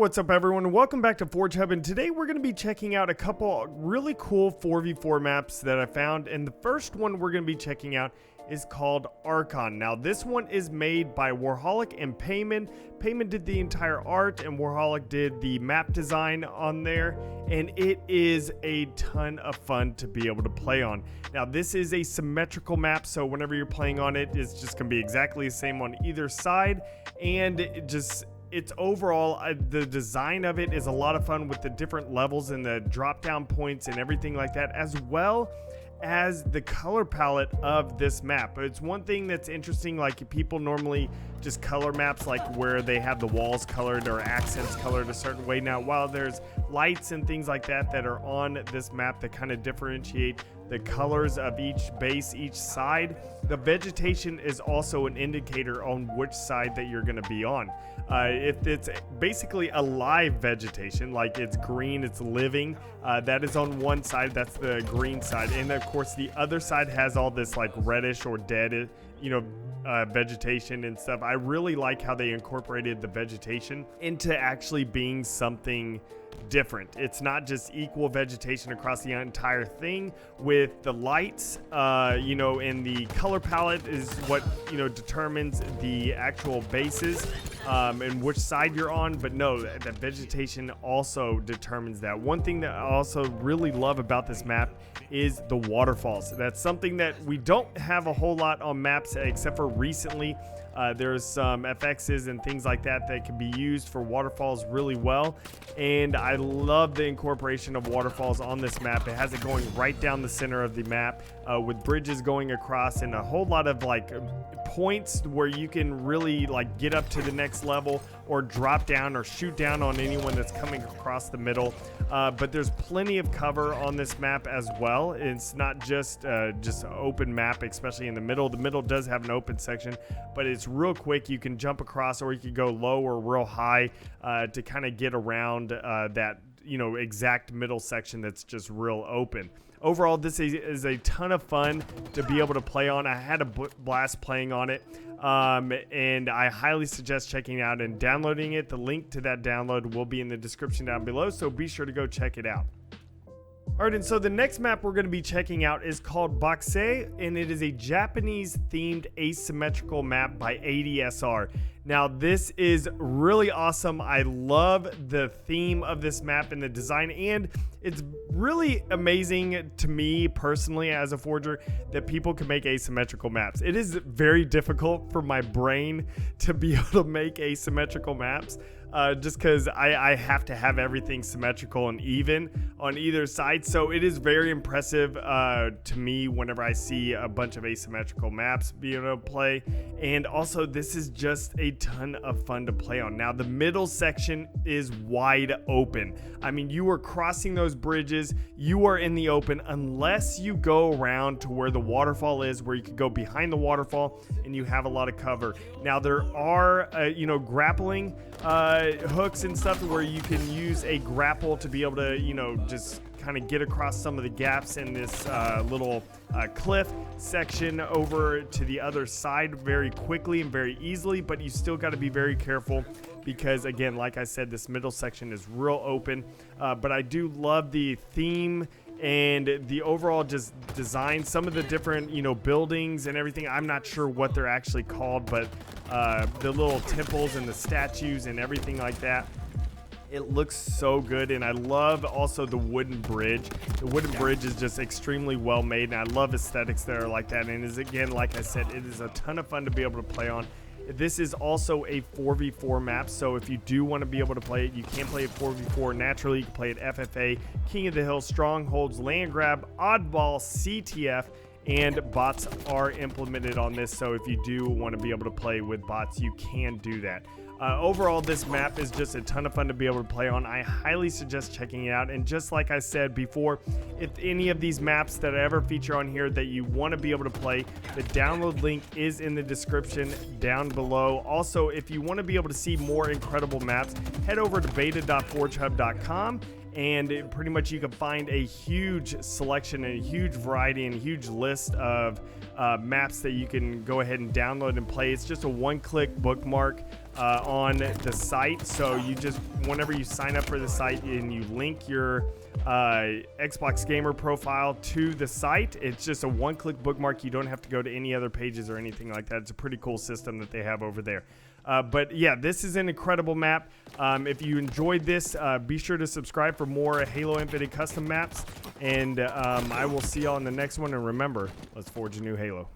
What's up everyone? Welcome back to Forge Hub, and today we're going to be checking out a couple really cool 4v4 maps that I found, and the first one we're going to be checking out is called Archon. Now this one is made by Warholic and Paimon. Paimon did the entire art and Warholic did the map design on there, and it is a ton of fun to be able to play on. Now this is a symmetrical map, so whenever you're playing on it, it's just going to be exactly the same on either side, and it's overall, the design of it is a lot of fun with the different levels and the drop down points and everything like that, as well as the color palette of this map. But it's one thing that's interesting, like people normally just color maps like where they have the walls colored or accents colored a certain way. Now while there's lights and things like that that are on this map that kind of differentiate the colors of each base, each side, the vegetation is also an indicator on which side that you're going to be on. If it's basically a live vegetation, like it's green, it's living, that is on one side, that's the green side. And of course the other side has all this like reddish or dead, vegetation and stuff. I really like how they incorporated the vegetation into actually being something different. It's not just equal vegetation across the entire thing with the lights, and the color palette is what, determines the actual bases and which side you're on. But no, the vegetation also determines that. One thing that I also really love about this map is the waterfalls. That's something that we don't have a whole lot on maps except for recently. There's some FXs and things like that that can be used for waterfalls really well, and I love the incorporation of waterfalls on this map. It has it going right down the center of the map with bridges going across and a whole lot of like points where you can really like get up to the next level or drop down or shoot down on anyone that's coming across the middle. But there's plenty of cover on this map as well. It's not just an open map, especially in the middle. The middle does have an open section, but it's real quick. You can jump across, or you can go low or real high to kind of get around that exact middle section that's just real open. Overall, this is a ton of fun to be able to play on. I had a blast playing on it, and I highly suggest checking it out and downloading it. The link to that download will be in the description down below, so be sure to go check it out. Alright, and so the next map we're going to be checking out is called Bakusei, and it is a Japanese themed asymmetrical map by ADSR. Now this is really awesome. I love the theme of this map and the design, and it's really amazing to me personally as a forger that people can make asymmetrical maps. It is very difficult for my brain to be able to make asymmetrical maps. Just because I have to have everything symmetrical and even on either side. So it is very impressive to me whenever I see a bunch of asymmetrical maps being able to play. And also, this is just a ton of fun to play on. Now, the middle section is wide open. I mean, you are crossing those bridges. You are in the open unless you go around to where the waterfall is, where you could go behind the waterfall and you have a lot of cover. Now, there are, grappling hooks and stuff where you can use a grapple to be able to just kind of get across some of the gaps in this little cliff section over to the other side very quickly and very easily. But you still got to be very careful because, again, like I said, this middle section is real open. But I do love the theme and the overall just design. Some of the different buildings and everything, I'm not sure what they're actually called, but the little temples and the statues and everything like that, it looks so good. And I love also the wooden bridge. The wooden bridge is just extremely well made, and I love aesthetics that are like that. And is, again, like I said, it is a ton of fun to be able to play on. This is also a 4v4 map, so if you do want to be able to play it, you can play it 4v4 naturally. You can play it FFA, King of the Hill, Strongholds, Land Grab, Oddball, CTF, and bots are implemented on this. So if you do want to be able to play with bots, you can do that. Overall, this map is just a ton of fun to be able to play on. I highly suggest checking it out. And just like I said before, if any of these maps that I ever feature on here that you want to be able to play, the download link is in the description down below. Also, if you want to be able to see more incredible maps, head over to beta.forgehub.com. And pretty much you can find a huge selection and a huge variety and a huge list of maps that you can go ahead and download and play. It's just a one-click bookmark on the site. So you just, whenever you sign up for the site and you link your Xbox gamer profile to the site, it's just a one-click bookmark. You don't have to go to any other pages or anything like that. It's a pretty cool system that they have over there. But yeah, this is an incredible map. If you enjoyed this, be sure to subscribe for more Halo Infinite custom maps, and I will see y'all in the next one. And remember, let's forge a new Halo.